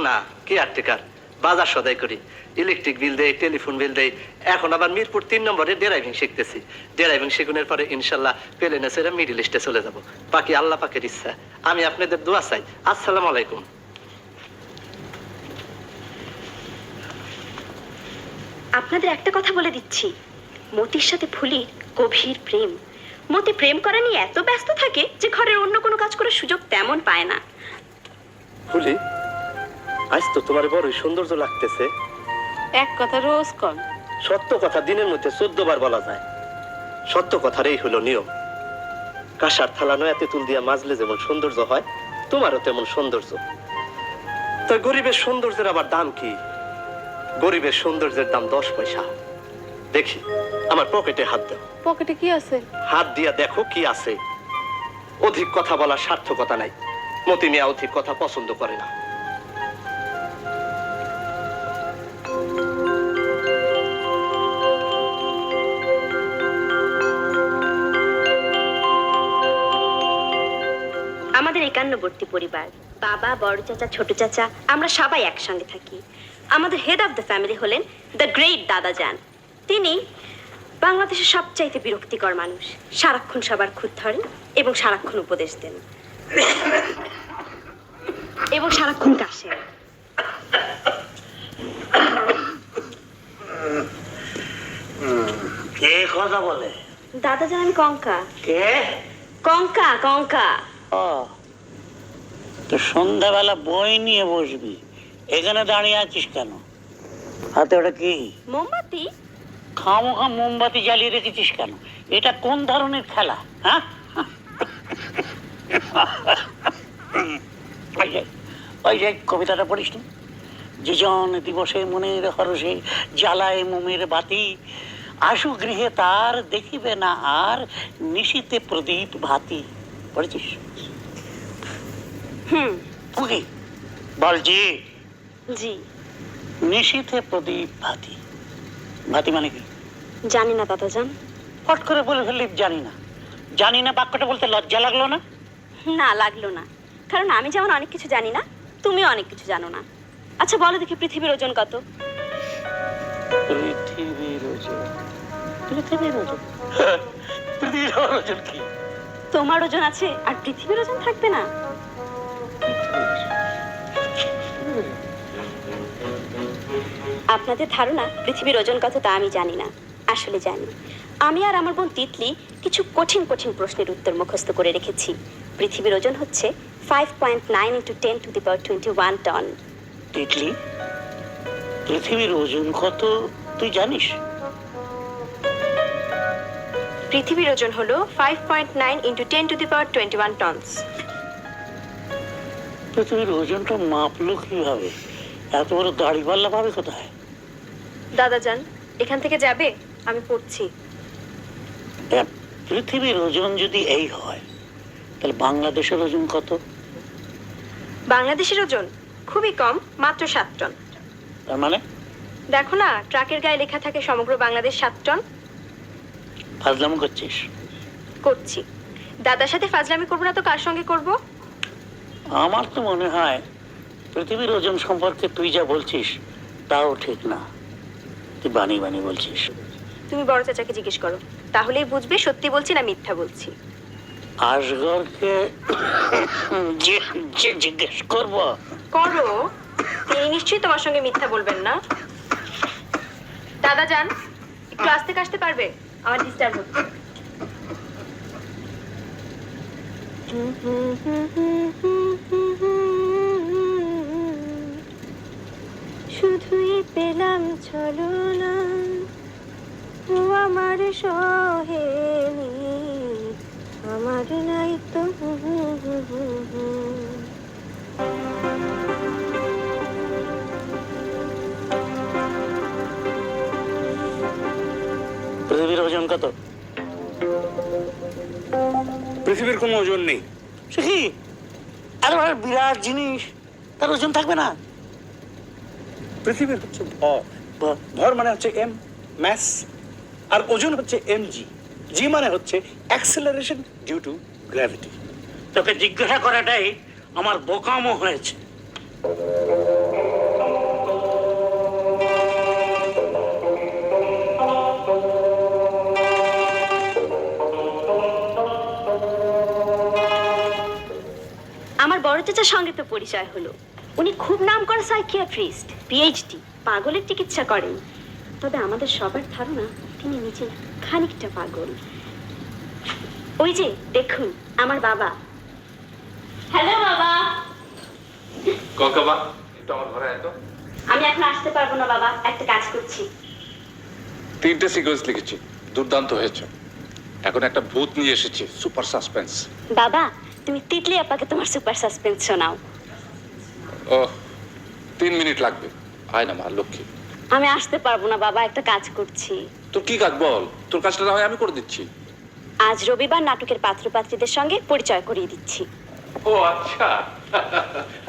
না কেয়ারটেকার, বাজার সদাই করি, ইলেকট্রিক বিল দেই, টেলিফোন বিল দেই। এখন আবার মিরপুর 3 নম্বরে ড্রাইভিং শিখতেছি। ড্রাইভিং শিখনের পরে ইনশাল্লাহ প্লেনে ছেড়ে মিডল ইস্টে চলে যাব। বাকি আল্লাহ পাকের ইচ্ছা। আমি আপনাদের দোয়া চাই। আসসালামু আলাইকুম। আপনাদের একটা কথা বলে দিচ্ছি, মতির সাথে ফুলির গভীর প্রেম। মতি প্রেম করা নিয়ে এত ব্যস্ত থাকে যে ঘরের অন্য কোনো কাজ করার সুযোগ তেমন পায় না। ফুলি, আজ তো তোমার বড়ই সৌন্দর্য লাগতেছে। এক কথা রোজ কম। সত্য কথা দিনের মধ্যে 14 বার বলা যায়। সত্য কথারই হলো নিয়ম। কাঁসার থালা নয়া তেঁতুল দিয়া মাজলে যেমন সৌন্দর্য হয়, তোমারও তেমন সৌন্দর্য। তো গরিবের সৌন্দর্যের আবার দাম কি? গরিবের সৌন্দর্যের দাম 10 পয়সা। দেখি, আমার পকেটে হাত দাও। পকেটে কি আছে? হাত দিয়া দেখো কি আছে। অধিক কথা বলার সার্থকতা নাই। মতি মিয়া অধিক কথা পছন্দ করে না। আমাদের একান্নবর্তী পরিবার, বাবা, বড় চাচা, ছোট চাচা, আমরা সবাই একসঙ্গে থাকি। আমাদের হেড অফ দ্য ফ্যামিলি হলেন দ্য গ্রেট দাদাজান। তিনি বাংলাদেশের সবচাইতে বিরক্তিকর মানুষ। সারাক্ষণ সবার খুঁত ধরেন এবং সারাক্ষণ উপদেশ দেন এবং সারাক্ষণ কাশে। কে কথা বলে? দাদাজান, আমি কঙ্কা। কে? কঙ্কা, কঙ্কা। ও, তো সন্ধ্যাবেলা বই নিয়ে বসবি, এখানে দাঁড়িয়ে আছিস কেন? হাতে ওটা কি? মোমবাতি। খামোখা মোমবাতি জ্বালিয়ে রেখেছিস কেন? এটা কোন ধরনের খেলা? হ্যাঁ, ওই যে কবিতাটা পড়িস নি? যেজন দিবসে মনের হরষে জ্বালায় মোমের বাতি, আশু গৃহে তার দেখিবে না আর নিশীতে প্রদীপ ভাতি। পড়েছিস? ওকে বলছি। জি। নিশীথে প্রদীপ ভাতি, ভাতি মানে কি? জানি না দাদাজান। ফট করে বলে ফেললি জানি না। জানি না বাক্যটা বলতে লজ্জা লাগলো না? না, লাগলো না, কারণ আমি যেমন অনেক কিছু জানি না, তুমিও অনেক কিছু জানো না। আচ্ছা বলো দেখি, পৃথিবীর ওজন কত? পৃথিবীর ওজন? পৃথিবীর ওজন? পৃথিবীর ওজন কি? তোমার ওজন আছে আর পৃথিবীর ওজন থাকবে না? আপনাদের ধারণা পৃথিবীর ওজন কত তা আমি জানি না। আসলে জানি। আমি আর আমার বোন তিতলি কিছু কঠিন কঠিন প্রশ্নের উত্তর মুখস্থ করে রেখেছি। পৃথিবীর ওজন হচ্ছে 5.9 × 10⁻21 টন। তিতলি, পৃথিবীর ওজন কত তুই জানিস? পৃথিবীর ওজন হলো 5.9 × 10⁻21 টনস। পৃথিবীর ওজনটা মাপলো কিভাবে? এত বড় দাড়ি পাল্লা পাবে কোথায়? দাদাজান, এখান থেকে যাবে? আমি পড়ছি। পৃথিবীর ওজন যদি এই হয়, তাহলে বাংলাদেশের ওজন কত? বাংলাদেশের ওজন খুবই কম, মাত্র 7 টন। তার মানে? দেখো না, ট্রাকের গায়ে লেখা থাকে সমগ্র বাংলাদেশ 7 টন। ফাজলামো করছিস? করছি। দাদার সাথে ফাজলামি করবো না তো কার সঙ্গে করব? আমার তো মনে হয় পৃথিবীর ওজন সম্পর্কে তুই যা বলছিস তাও ঠিক না। তুই বানিয়ে বানিয়ে বলছিস। তুমি বড় চাচাকে জিজ্ঞেস করো, তাহলেই বুঝবে সত্যি বলছি না মিথ্যা বলছি। আসগরকে জিজ্ঞেস করবো? করো, তিনি নিশ্চয়ই তোমার সঙ্গে মিথ্যা বলবেন না। দাদাজান, একটু আস্তে কাশতে পারবে? আমার ডিস্টার্ব হচ্ছে। শুধুই পেলাম ছলনা, ও আমার সহেলি, আমার নাই তো। পৃথিবীর ওজন কত? পৃথিবীর কোনো ওজন নেই। সে কি? এত বড় বিরাট জিনিস, তার ওজন থাকবে না? পৃথিবীর হচ্ছে ভর। ভর মানে হচ্ছে এম, ম্যাস, আর ওজন হচ্ছে mg। জি মানে হচ্ছে অ্যাক্সেলারেশন ডিউ টু গ্র্যাভিটি। তোকে জিজ্ঞাসা করাটাই আমার বোকামো হয়েছে। চাচার সঙ্গে তো পরিচয় হলো। উনি খুব নাম করা সাইকিয়াট্রিস্ট, পিএইচডি, পাগলের চিকিৎসা করেন। তবে আমাদের সবার ধারণা তিনি নিজে খানিকটা পাগল। ওই যে দেখুন আমার বাবা। হ্যালো বাবা। কলকাতা একটু আমার ঘরে আয় তো। আমি এখন আসতে পারবো না বাবা, একটা কাজ করছি। 3টে সিকোয়েন্স লিখেছি, দুর্দান্ত হয়েছে। এখন একটা ভূত নিয়ে এসেছি, সুপার সাসপেন্স। বাবা তুমি তিতলি আপাকে তোমার সুপার সাসপেন্স শোনাও। ও 3 মিনিট লাগবে। আয় না মা লক্ষ্মী। আমি আসতে পারবো না বাবা, একটা কাজ করছি। তোর কি কাজ বল, তোর কাজটা না হয় আমি করে দিচ্ছি। আজ রবিবার নাটকের পাত্রপাত্রীদের সঙ্গে পরিচয় করিয়ে দিচ্ছি। ও আচ্ছা,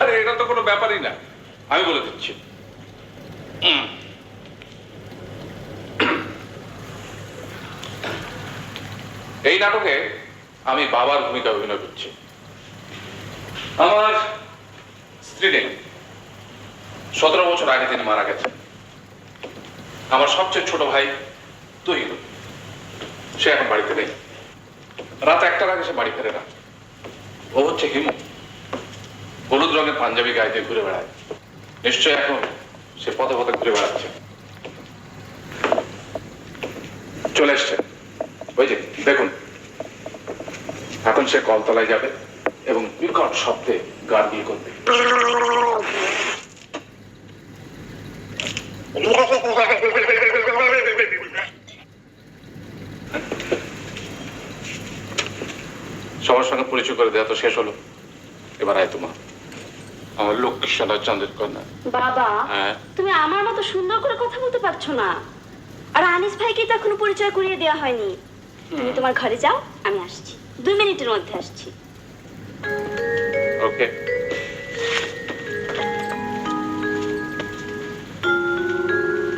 আরে এটা তো কোনো ব্যাপারই না, আমি বলে দিচ্ছি। এই নাটকে আমি বাবার ভূমিকা অভিনয় করছি। আমার স্ত্রী নেই, 17 বছর আগে তিনি মারা গেছেন। আমার সবচেয়ে ছোট ভাই তুহিন, সে এখন বাড়িতে নেই। রাত 1টার আগে সে বাড়ি ফেরে না। ও হচ্ছে হিমু, হলুদ রঙের পাঞ্জাবি গায়ে দিয়ে ঘুরে বেড়ায়। নিশ্চয় এখন সে পথে পথে ঘুরে বেড়াচ্ছে। চলে এসছে, ওই যে দেখুন। এখন সে কলতলায় যাবে এবং বিকট শব্দে গার্গিল করবে। সবার সঙ্গে পরিচয় করে দেওয়া তো শেষ হলো, এবার আয় তোমার আমার লক্ষ্মী সোনা চাঁদের কন্যা। বাবা হ্যাঁ? তুমি আমার মতো সুন্দর করে কথা বলতে পারছো না। আর আনিস ভাইকে তো এখনো পরিচয় করিয়ে দেওয়া হয়নি। তুমি তোমার ঘরে যাও, আমি আসছি, 2 মিনিটের মধ্যে আসছি। ওকে।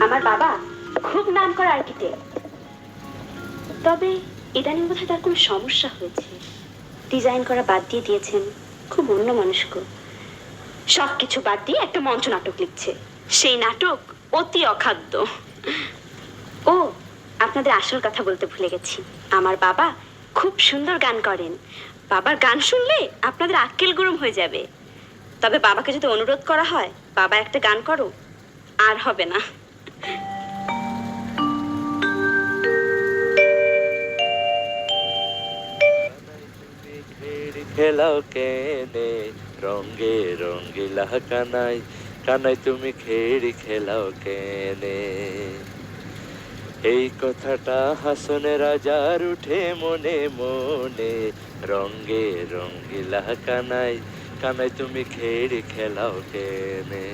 আমার বাবা খুব নাম করা আর্কিটেক্ট, তবে ইদানিং বোধহয় তার কোনো সমস্যা হয়েছে। ডিজাইন করা বাদ দিয়ে দিয়েছেন, খুব অন্যমনস্ক। সব কিছু বাদ দিয়ে একটা মঞ্চ নাটক লিখছে। সেই নাটক অতি অখাদ্য। ও আপনাদের আসল কথা বলতে ভুলে গেছি, আমার বাবা খুব সুন্দর গান করেন। বাবার গান শুনলে আপনাদের আক্কেল গরম হয়ে যাবে। তবে বাবাকে যদি অনুরোধ করা হয়, বাবা একটা গান করো, আর হবে না। খেলাও কেনে রঙ্গে রঙ্গিলা কানাই, কানাই তুমি খেড়ি খেলাও কেনে। এই কথাটা হাসনে রাজার উঠে মনে মনে, রঙ্গে রঙ্গিলা কানাই, কানাই তুমি খেড়ি খেলাও কেনে।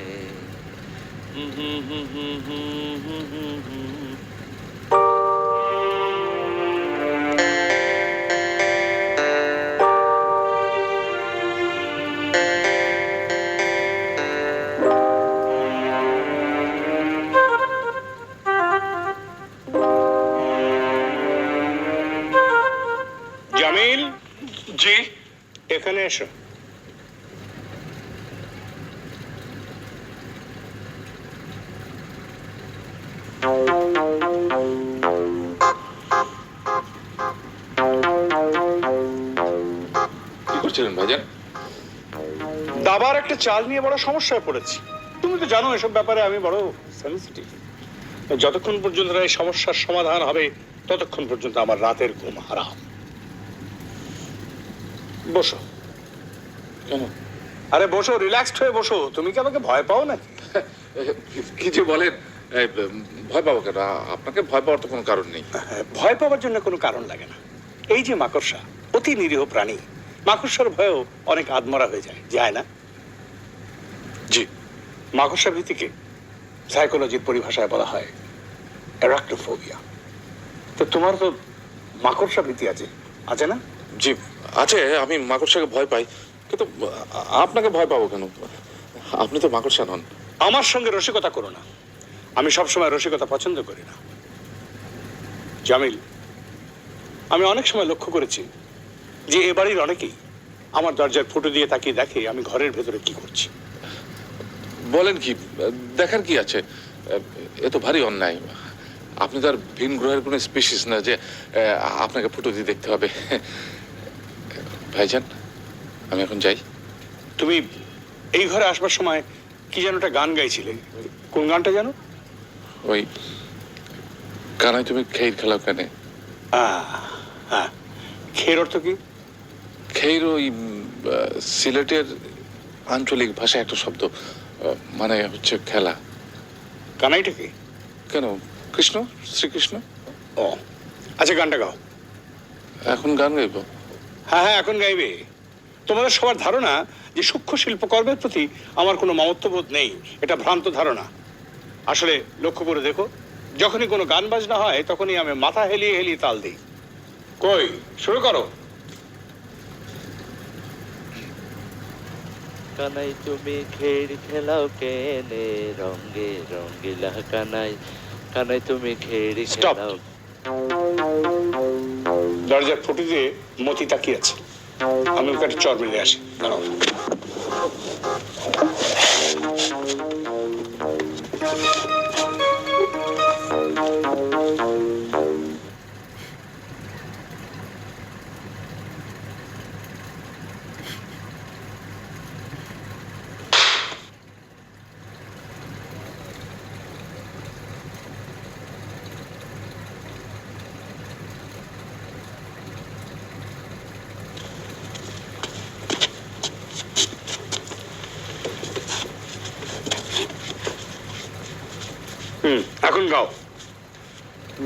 জামিল, জি। এখানে এসো। কি করছিলেন ভাইজান? দাবার একটা চাল নিয়ে বড় সমস্যায় পড়েছি। তুমি তো জানো এসব ব্যাপারে আমি বড় সেনসিটিভ। যতক্ষণ পর্যন্ত না এই সমস্যার সমাধান হবে, ততক্ষণ পর্যন্ত আমার রাতের ঘুম হারাম। বসো। কেন? আরে বসো, রিল্যাক্সড হয়ে বসো। তুমি কি আমাকে ভয় পাও নাকি? কি যে বলেন, ভয় পাবো কেন? আপনাকে ভয় পাওয়ার তো কোনো কারণ নেই। ভয় পাওয়ার জন্য কোনো কারণ লাগে না। এই যে মাকড়সা, অতি নিরীহ প্রাণী, মাকড়সার ভয়েও অনেক আদমরা হয়ে যায়, যায় না? জি। মাকড়সা ভীতিকে সাইকোলজির পরিভাষায় বলা হয় অ্যারাকনোফোবিয়া। তো তোমার তো মাকড়সা ভীতি আছে, আছে না? জি আছে, আমি মাকড়সাকে ভয় পাই, কিন্তু আপনাকে ভয় পাবো কেন? আপনি তো মাকড়সা নন। আমার সঙ্গে রসিকতা করো না, আমি সবসময় রসিকতা পছন্দ করি না। জামিল, আমি অনেক সময় লক্ষ্য করেছি যে এ বাড়ির অনেকেই আমার দরজার ফুটো দিয়ে তাকিয়ে দেখে আমি ঘরের ভেতরে কি করছি। বলেন কি? দেখার কি আছে? এ তো ভারী অন্যায়। আপনি তো আর ভিন গ্রহের কোনো স্পিসিস না যে আপনাকে ফুটো দিয়ে দেখতে হবে। ভাইজান, আমি এখন যাই। তুমি এই ঘরে আসবার সময় কি যেন একটা গান গাইছিলে, কোন গানটা যেন? ওই কানাই তুমি খের খেলাও কেন। হ্যাঁ, খের অর্থ কি? খের ওই সিলেটের আঞ্চলিক ভাষায় একটা শব্দ, মানে হচ্ছে খেলা। কানাইটা কি? কেন, কৃষ্ণ, শ্রীকৃষ্ণ। ও আচ্ছা, গানটা গাও। এখন গান গাইব? হ্যাঁ, এখন গাইবে। তোমাদের সবার ধারণা যে সূক্ষ্ম শিল্পকর্মের প্রতি আমার কোনো মমত্ববোধ নেই, এটা ভ্রান্ত ধারণা। আসলে লক্ষ্য করে দেখো, যখনই কোনো গান বাজনা হয় তখনই আমি মাথা হেলিয়ে হেলিয়ে তাল দিই। কই, শুরু করো। কানাই তুমি খেড় খেলাও কেনে রঙে রঙিলা কানাই, কানাই তুমি খেড় Stop. খেলাও। দরজার ফুটি দিয়ে মতি তাকিয়ে আছে, আমি ওকে একটা চর মেরে আসি। দাঁড়াও। এখন গাও,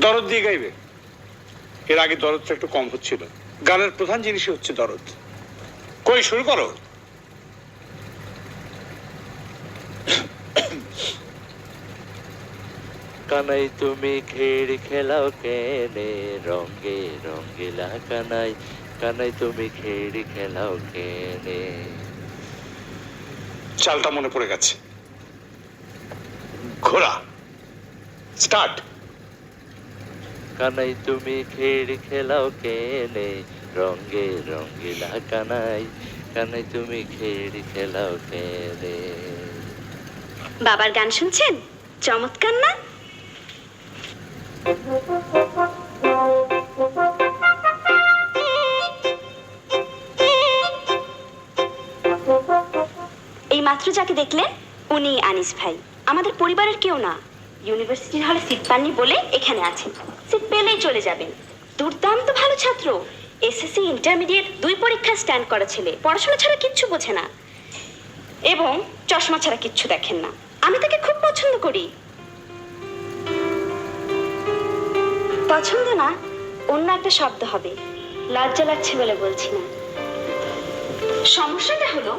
দরদ দিয়ে গাইবে। এর আগে দরদটা একটু কম হচ্ছিল, গানের প্রধান জিনিসই হচ্ছে দরদ। কই, শুরু করো। কানাই তুমি খেড় খেলাও কেনে রঙে রঙিলা কানাই, কানাই তুমি খেড় খেলাও কেনে। চালটা মনে পড়ে গেছে। ঘোড়া, স্টার্ট। কানাই তুমি খেড় খেলাও কেনে রঙে রঙিলা কানাই, কানাই তুমি খেড় খেলাও কেনে। বাবার গান শুনছেন? চমৎকার না? এই মাত্র যাকে দেখলেন উনি আনিস ভাই, আমাদের পরিবারের কেউ না। ইউনিভার্সিটির হলে সিট পাননি বলে এখানে আছেন, সিট পেলেই চলে যাবেন। দুর্দান্ত ভালো ছাত্র, এসএসসি ইন্টারমিডিয়েট 2 পরীক্ষা স্ট্যান্ড করা ছেলে, পড়াশোনা ছাড়া কিচ্ছু বোঝে না এবং চশমা ছাড়া কিচ্ছু দেখেন না। আমি তাকে খুব পছন্দ করি। পছন্দ না, অন্য একটা শব্দ হবে। লজ্জা লাগছে বলে বলছি না। সমস্যাটা হলো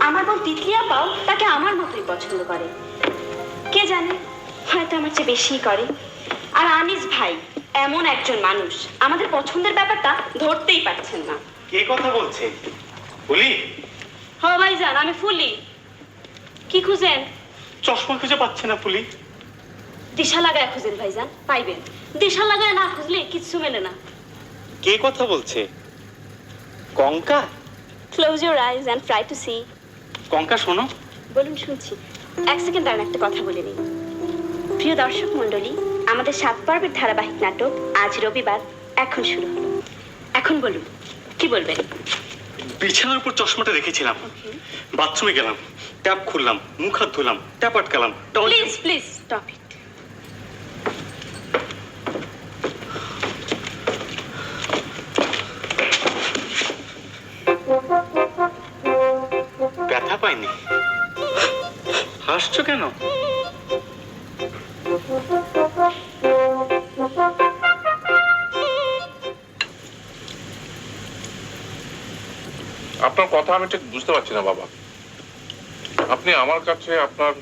আমার বোন তিতলি আপাও তাকে আমার মতোই পছন্দ করে। কে জানে, হয়তো আমার চেয়ে বেশিই করে। আর আনিস ভাই এমন একজন মানুষ, আমাদের পছন্দের ব্যাপারটা ধরতেই পারছেন না। কে কথা বলছে? বলি, হ্যাঁ ভাইজান, আমি ফুলি। কি খুঁজেন? চশমা খুঁজে পাচ্ছে না ফুলি। দিশা লাগায় খুঁজেন ভাইজান, পাইবেন। দিশা লাগায় না খুঁজলে কিচ্ছু মেলে না। কে কথা বলছে? কঙ্কা? Close your eyes and try to see. কঙ্কা শোনো। বলুন, শুনছি। এক সেকেন্ড দাঁড়ান, একটা কথা বলে নিই। প্রিয় দর্শক মণ্ডলী, আমাদের 7 পর্বের ধারাবাহিক নাটক আজ রবিবার এখন শুরু হলো। এখন বলুন, কি বলবেন? বিছানার উপর চশমাটা রেখেছিলাম, বাথরুমে গেলাম, ট্যাপ খুললাম, মুখ হাত ধুলাম, ট্যাপ আটকালাম। Please please stop it. ব্যথা পাইনি। হাসছো কেন? আপনার কথা আমি ঠিক বুঝতে পারছি না বাবা। আপনি আমার কাছে আপনার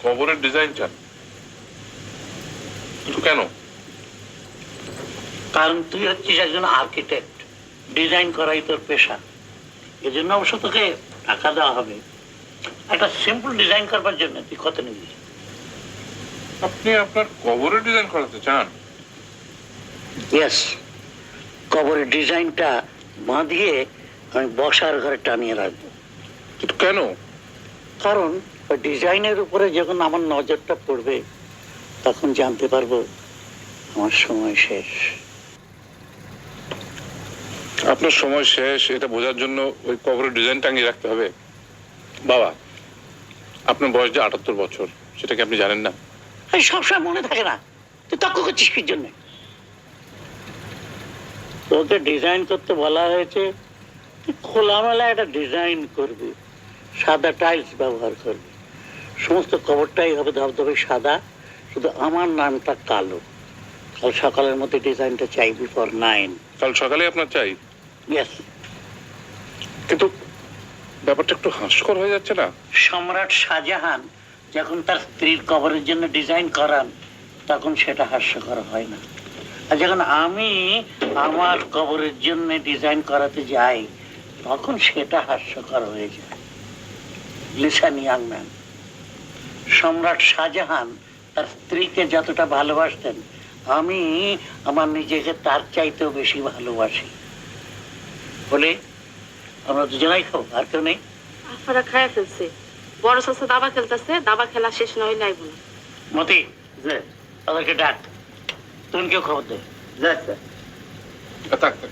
কবরের ডিজাইন চান, কিন্তু কেন? কারণ তুই হচ্ছিস একজন আর্কিটেক্ট, ডিজাইন করাই তোর পেশা। এজন্য অবশ্য তোকে টাকা দেওয়া হবে একটা সিম্পল ডিজাইন করবার জন্য। তুই কত নিবি? আপনি আপনার কবরের ডিজাইন করাতে চান? ইয়েস, কবরের ডিজাইনটা বাঁধিয়ে আমি বসার ঘরে টানিয়ে রাখবো। কিন্তু কেন? কারণ ওই ডিজাইনের উপরে যখন আমার নজরটা পড়বে তখন জানতে পারবো আমার সময় শেষ। আপনার সময় শেষ এটা বোঝার জন্য ওই কবরের ডিজাইন টাঙিয়ে রাখতে হবে? বাবা, আপনার বয়স যে 78 বছর, সেটা কি আপনি জানেন না? এই সবসময় মনে থাকে না, তুই তর্ক করছিস কি জন্য? তোকে ডিজাইন করতে বলা হয়েছে, তুই খোলামেলা একটা ডিজাইন করবি, সাদা টাইলস ব্যবহার করবি, সমস্ত কবরটাই হবে ধবধবে সাদা, শুধু আমার নামটা কালো। কাল সকালের মধ্যে ডিজাইনটা চাই বিফোর 9। কাল সকালে আপনার চাই? ইয়েস। কিন্তু ব্যাপারটা একটু হাস্যকর হয়ে যাচ্ছে না? সম্রাট শাহজাহান যখন তার স্ত্রীর কবরের জন্য ডিজাইন করান, তখন সেটা হাস্যকর হয় না। আর যখন আমি আমার কবরের জন্য ডিজাইন করাতে যাই, তখন সেটা হাস্যকর হয়ে যায়। লিসেন ইয়াং ম্যান, সম্রাট শাহজাহান তার স্ত্রীকে যতটা ভালোবাসতেন, আমি আমার নিজেকে তার চাইতেও বেশি ভালোবাসি। বলে আমরা দুজনাই খাবো, আর কেউ নেই? আফারা খায়া ফেলছে। বড় চাচা দাবা খেলতেছে, দাবা খেলা শেষ না হইলে আইব না। মতি, যে তাদেরকে ডাক, তুমি কেউ খবর দে। যাক স্যার। থাক থাক।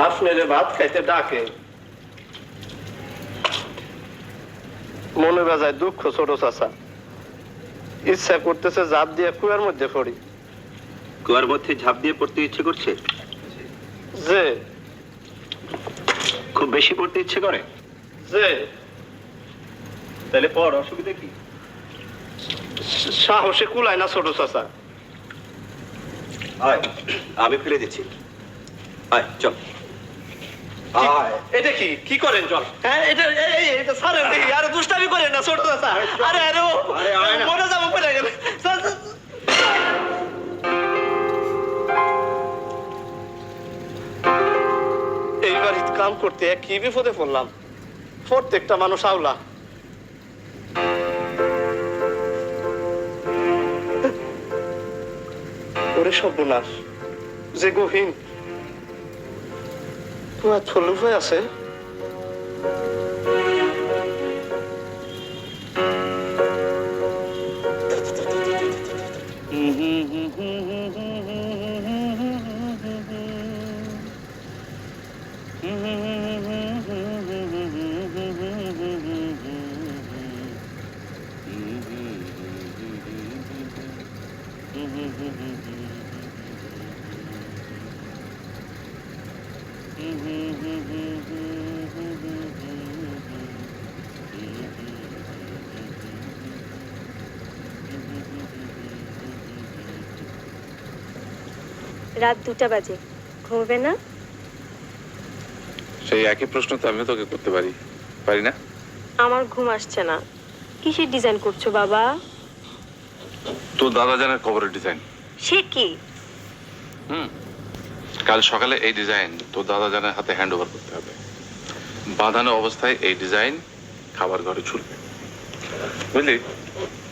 আপনার ভাত খাইতে ডাকে, মনে বাজায় দুঃখ ছোট চাচা। ইচ্ছা করতেছে ঝাঁপ দিয়ে কুয়ার মধ্যে পড়ি। কুয়ার মধ্যে ঝাঁপ দিয়ে পড়তে ইচ্ছে করছে? যে খুব বেশি পড়তে ইচ্ছে করে? যে তাহলে পর, অসুবিধা কি? সাহসে কুলায় না ছোট চাচা। আয়, আমি ফেলে দিচ্ছি। আয় চল। এটা কি কি করেন চল? হ্যাঁ এটা এটা ছাড়েন দেখি, আরে দুষ্টামি করেন না ছোট চাচা। আরে আরে ও মরে যাবো পড়ে গেলে। এই বাড়িতে কাম করতে কি বিপদে পড়লাম। প্রত্যেকটা মানুষ আওলা। ওরে সর্বনাশ, যে গহীন কুয়া থলু হয়ে আছে। রাত 2টা বাজে, ঘুমবে না? সেই একই প্রশ্ন তো আমিও তোকে করতে পারি, পারি না? আমার ঘুম আসছে না। কিসের ডিজাইন করছো বাবা? তোর দাদা জানের কবরের ডিজাইন। সে কি? কাল সকালে এই ডিজাইন তোর দাদা জানের হাতে হ্যান্ড ওভার করতে হবে। বাঁধানো অবস্থায় এই ডিজাইন খাবার ঘরে ঝুলবে, বুঝলি?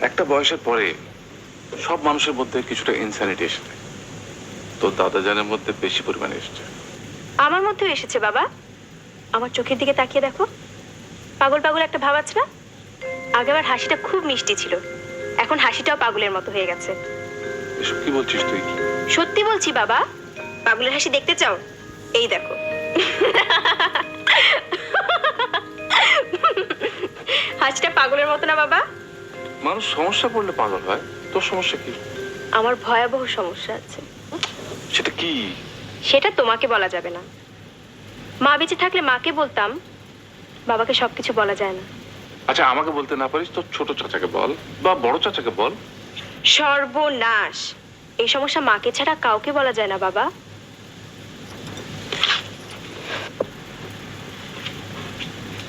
একটা বয়সের পরে সব মানুষের মধ্যে কিছুটা ইনস্যানিটি এসে যায়। তোর দাদা জানের মধ্যে বেশি পরিমাণে এসেছে। আমার মধ্যেও এসেছে বাবা। আমার চোখের দিকে তাকিয়ে দেখো, পাগল পাগল একটা ভাব আছে না? আগেবার হাসিটা খুব মিষ্টি ছিল, এখন হাসিটাও পাগলের মতো হয়ে গেছে। এসব কি বলছিস তুই? সত্যি বলছি বাবা। পাগলের হাসি দেখতে চাও? এই দেখো। হাসিটা পাগলের মতো না বাবা? মানুষ সমস্যা পড়লে পাগল হয়, তোর সমস্যা কি? আমার ভয়াবহ সমস্যা আছে। সেটা কি? সেটা তোমাকে বলা যাবে না। মা বেঁচে থাকলে মাকে বলতাম, বাবাকে সবকিছু বলা যায় না। আচ্ছা, আমাকে বলতে না পারিস তোর ছোট চাচাকে বল বা বড় চাচাকে বল। সর্বনাশ! এই সমস্যা মাকে ছাড়া কাউকে বলা যায় না বাবা।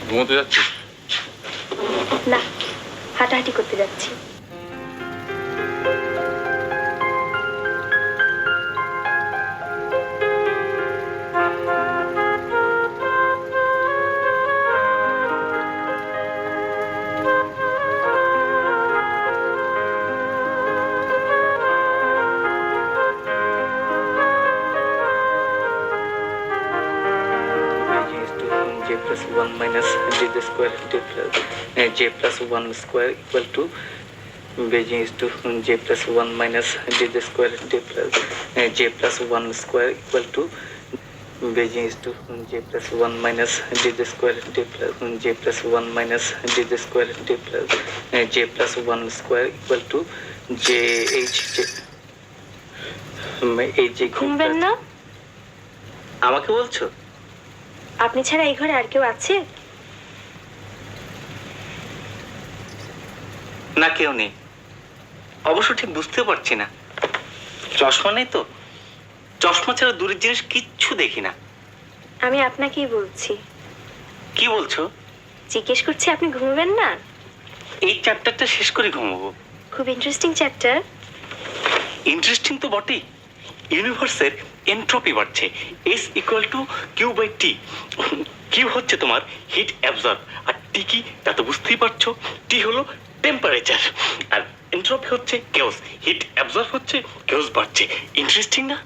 ঘুমোতে যাচ্ছিস? না, হাঁটাহাঁটি করতে যাচ্ছি। j plus 1 minus d square d plus j plus 1 square equal to Beijing is to j plus 1 minus d square d plus j plus 1 square equal to Beijing is to j plus 1 minus d square d plus j plus 1 minus d square d plus j plus 1 square equal to j h ঘুমবেন না? আমাকে বলছো? আপনি ছাড়া এই ঘরে আর কেউ আছে? না, কেউ নেই। অবশ্য ঠিক বুঝতে পারছি না। চশমা নেই তো, চশমা ছাড়া দূরের জিনিস কিচ্ছু দেখি না। আমি আপনাকেই বলছি। কি বলছো? জিজ্ঞেস করছি, আপনি ঘুমবেন না? এই চ্যাপ্টারটা শেষ করে ঘুমাবো। খুব ইন্টারেস্টিং চ্যাপ্টার। ইন্টারেস্টিং তো বটেই। ইউনিভার্সের এনট্রপি বাড়ছে, S equal to Q by T. Q হচ্ছে তোমার হিট অ্যাবজর্ব, আর টি কি তা তো বুঝতেই পারছো। টি হলো টেম্পারেচার, আর এনট্রপি হচ্ছে কেওস। হিট অ্যাবজর্ব হচ্ছে, কেওস বাড়ছে। ইন্টারেস্টিং না?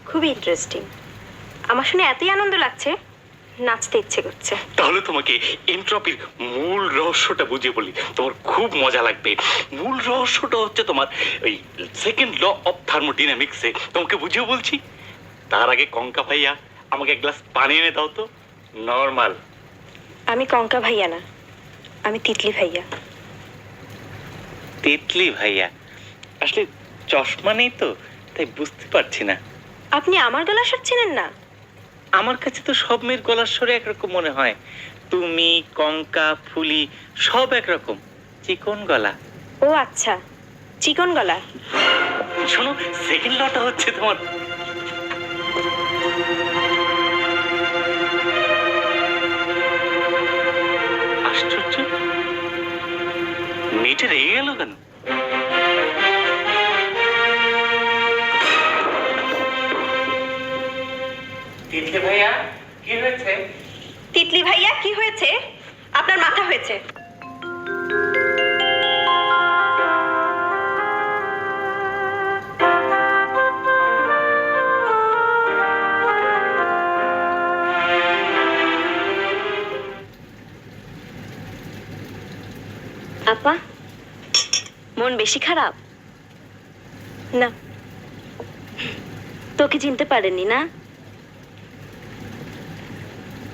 খুবই ইন্টারেস্টিং। আমার শুনে এতই আনন্দ লাগছে, নাচতে ইচ্ছে করছে। তাহলে তোমাকে এনট্রপির মূল রহস্যটা বুঝিয়ে বলি, তোমার খুব মজা লাগবে। মূল রহস্যটা হচ্ছে তোমার ওই সেকেন্ড ল অফ থার্মোডিনামিক্সে। তোমাকে বুঝিয়ে বলছি। তার আগে কঙ্কা ভাইয়া আমাকে এক গ্লাস পানি এনে দাও তো। নর্মাল। আমি কঙ্কা ভাইয়া না, আমি তিতলি ভাইয়া। তিতলি ভাইয়া? আসলে চশমা নেই তো, তাই বুঝতে পারছি না। আপনি আমার গলা স্বর চেনেন না? আমার কাছে তো সব মেয়ের গলার স্বরে একরকম মনে হয়। তুমি, কঙ্কা, ফুলি সব একরকম, চিকন গলা। ও আচ্ছা, চিকন গলা। শোনো, সেকেন্ড লটা হচ্ছে তোমার। আশ্চর্য, মেয়েটা রেগে গেল কেন? তিতলি ভাইয়া, কি হয়েছে? তিতলি ভাইয়া, কি হয়েছে? আপনার মাথা হয়েছে। আপা, মন বেশি খারাপ? না, তোকে চিনতে পারেননি না?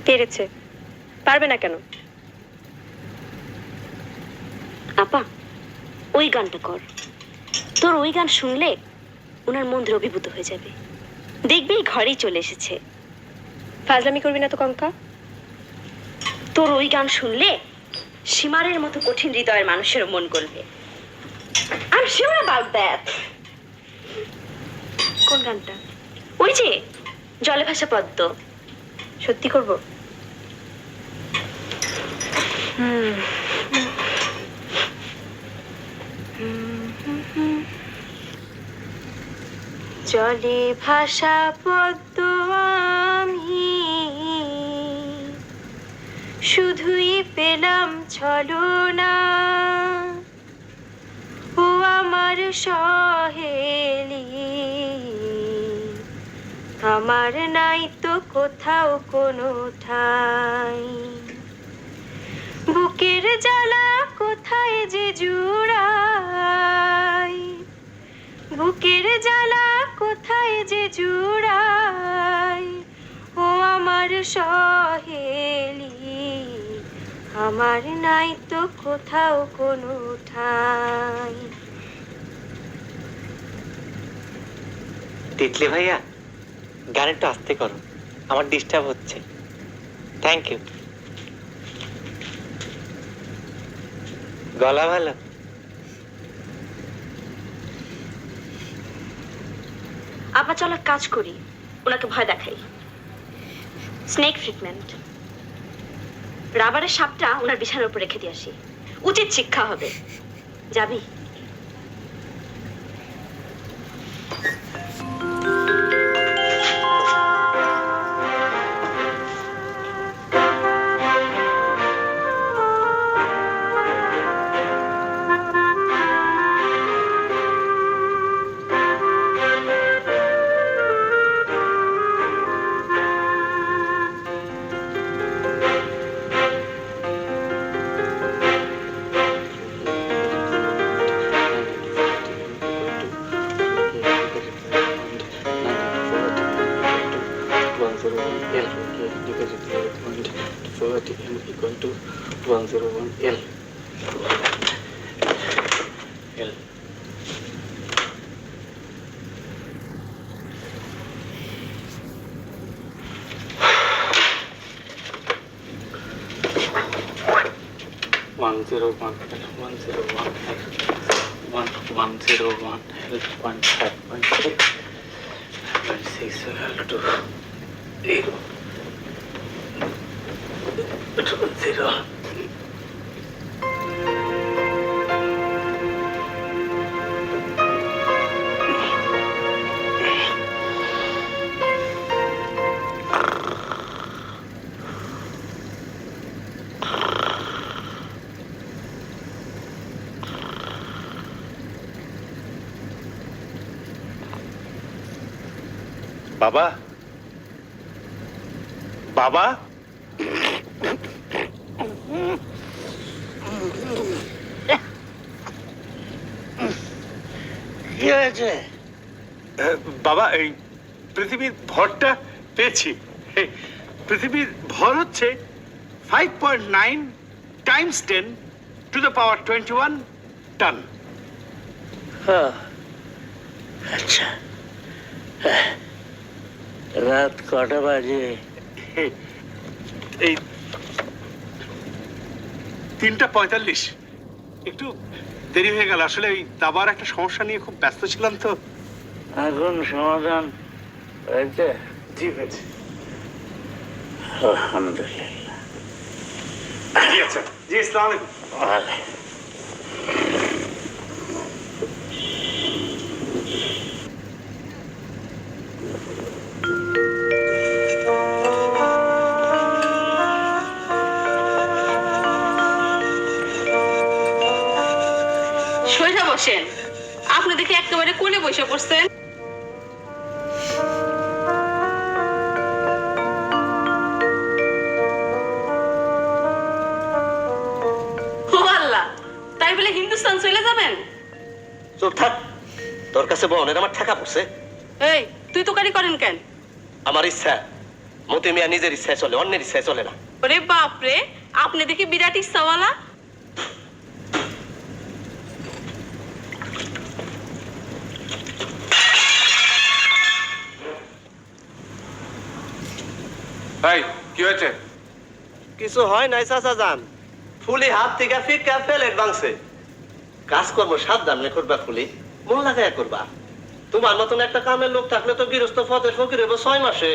পেরেছে, পারবে না কেন? আপা, ওই গানটা কর। তোর ওই গান শুনলে ওনার মন দ্রবীভূত হয়ে যাবে। দেখবি ঘরেই চলে এসেছে। ফাজলামি করবি না তো কঙ্কা। তোর ওই গান শুনলে সীমারের মতো কঠিন হৃদয়ের মানুষেরও মন গলবে। I'm sure about that. কোন গানটা? ওই যে জলে ভাসা পদ্ম। সত্যি করব? জলে ভাসা পদ্ম আমি শুধুই পেলাম ছলনা, ও আমার সহেলি, আমার নাই তো কোথাও কোনো ঠাই। বুকের জ্বালা কোথায় যে জুড়াই, বুকের জ্বালা কোথায় যে জুড়াই, ও আমার সহেলি, আমার নাই তো কোথাও কোনো ঠাঁই। তিতলি ভাইয়া, গান একটু আস্তে করো, আমার ডিস্টার্ব হচ্ছে। Thank you. গলা ভালো? আবার চলো এক কাজ করি, ওনাকে ভয় দেখাই। Snake treatment. রাবারের সাপটা ওনার বিছানার উপর রেখে দিয়ে আসি, উচিত শিক্ষা হবে। যাবি? বাবা, বাবা, কি হয়েছে? বাবা, এই পৃথিবীর ভরটা পেয়েছি। এই পৃথিবীর ভর হচ্ছে 5.9 times 10 to the power 21 ton. আচ্ছা, রাত কটা বাজে? এই 3:45। একটু দেরি হয়ে গেল, আসলে এই দাবার একটা সমস্যা নিয়ে খুব ব্যস্ত ছিলাম তো। এখন সমাধান হয়েছে? জি হয়েছে। আলহামদুলিল্লাহ। জি আচ্ছা, জি আসসালামু আলাইকুম। সইরা বসেন, আপনি দেখি একেবারে কোলে বসে পড়ছেন। ও আল্লাহ, তাই বলে হিন্দুস্তান চলে যাবেন? চুপ থাক, তোর কাছে বোনের আমার ঠেকা পড়ছে। এই, তুই তোকারি করেন কেন? আমার ইচ্ছা, মতি মিয়া নিজের ইচ্ছায় চলে, অন্যের ইচ্ছায় চলে না। ওরে বাপ রে, আপনি দেখি বিরাট ইচ্ছাওয়ালা। এই কি হয়েছে? কিছু হয় নাই চাচা যান, ফুলি হাত থেকে ফিকা প্লেট ভাঙছে। কাজকর্ম সাবধানে করবা ফুলি, মন লাগাইয়া করবা। তোমার মতন একটা কামের লোক থাকলে তো গৃহস্থ ফতের ফকির হইব 6 মাসে।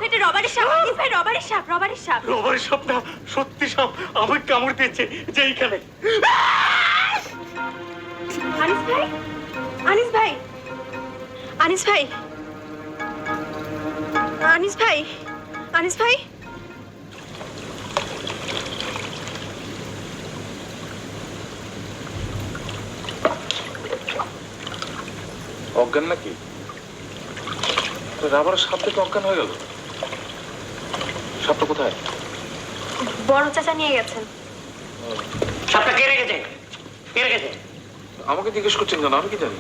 এটা রবারের সাপ, আনিস ভাই, রবারের সাপ, রবারের সাপ। রবারের সাপ না, সত্যি সাপ আমার কামড় দিয়েছে, যে এইখানে। আনিস ভাই, আনিস ভাই, আনিস ভাই, আনিস ভাই, আনিস ভাই। অজ্ঞান নাকি? রাবারের সাপ থেকে অজ্ঞান হয়ে গেল? সাপটা কোথায়? বড় চাচা নিয়ে গেছেন। সাপটা কে রেখেছে? কে রেখেছে? আমাকে জিজ্ঞেস করছেন কেন? আমি কি জানি?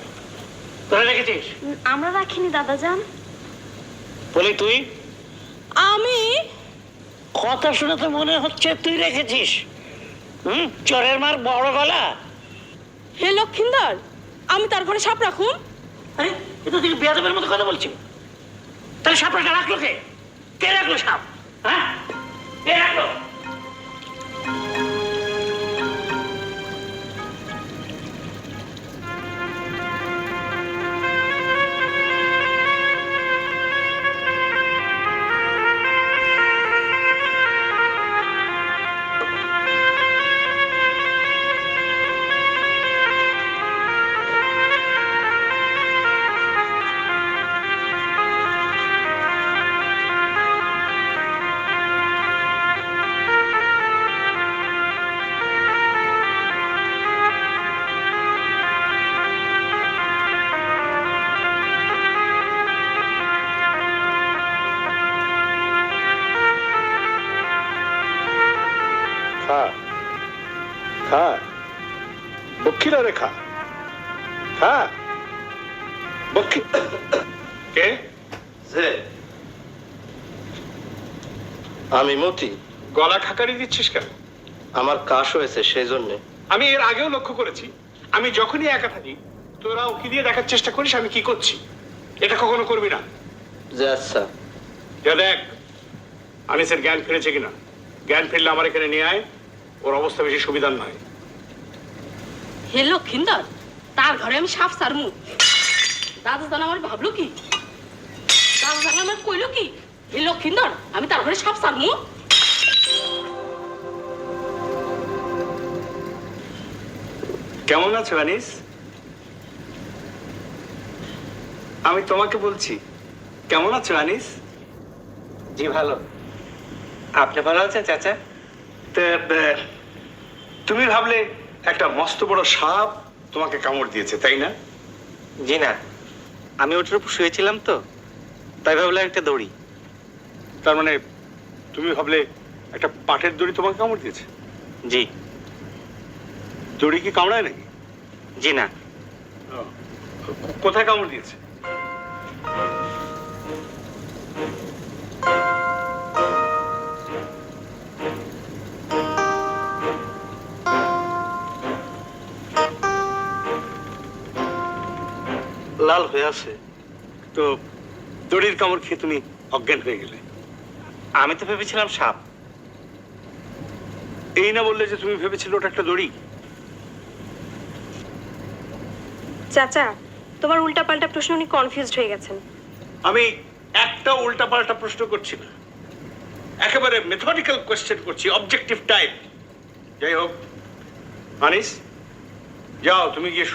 তোরা রেখেছিস? আমরা রাখিনি দাদাজান। বলি তুই? আমি কথা শুনে তো মনে হচ্ছে তুই রেখেছিস। চোরের মার বড় গলা। হে লক্ষিন্দর, আমি তার ঘরে সাপ রাখুন? আরে এ তো তুই বেয়াদবের মতো কথা বলছিস। তাহলে সাপটা রাখলো কে? কে রাখলো সাপ? হ্যাঁ, কে রাখলো? খা খা, বক্ষীরা রে, খা খা বক্ষী। কে? যে আমি মতি। গলা খাকারি দিচ্ছিস কেন? আমার কাশ হয়েছে সেই জন্যে। আমি এর আগেও লক্ষ্য করেছি, আমি যখনই একা থাকি তোরা উকি দিয়ে দেখার চেষ্টা করিস আমি কি করছি। এটা কখনো করবি না। যে আচ্ছা, যা দেখ আনিসের জ্ঞান ফিরেছে কিনা। জ্ঞান ফিরলে আমার এখানে নিয়ে আয়, ওর অবস্থা বেশি সুবিধার নয়। হে লক্ষিন্দর, তার ঘরে আমি সাপ সারমু? দাদাজান আমার ভাবলো কি? দাদাজান আমার কইলো কি? হে লক্ষিন্দর, আমি তার ঘরে সাপ সারমু? কেমন আছো আনিস? আমি তোমাকে বলছি, কেমন আছো আনিস? জি ভালো। আপনি ভালো আছেন চাচা? তুমি ভাবলে একটা মস্ত বড় সাপ তোমাকে কামড় দিয়েছে, তাই না? জি না, আমি ওটার উপর শুয়েছিলাম তো, তাই ভাবলাম একটা দড়ি। তার মানে তুমি ভাবলে একটা পাটের দড়ি তোমাকে কামড় দিয়েছে? জি। দড়ি কি কামড়ায় নাকি? জি না। কোথায় কামড় দিয়েছে? লাল হয়ে আছে। তো দড়ির কামড় খেয়ে তুমি অজ্ঞান হয়ে গেলে। আমি তো ভেবেছিলাম সাপ। এই না বললে যে তুমি ভেবেছিলে ওটা একটা দড়ি। চাচা, তোমার উল্টাপাল্টা প্রশ্ন উনি কনফিউজড হয়ে গেছেন। আমি একটা উল্টাপাল্টা প্রশ্ন করছি না, একেবারে মেথডিক্যাল কোয়েশ্চেন করছি, অবজেক্টিভ টাইপ। যাই হোক আনিস, যাও তুমি গিয়ে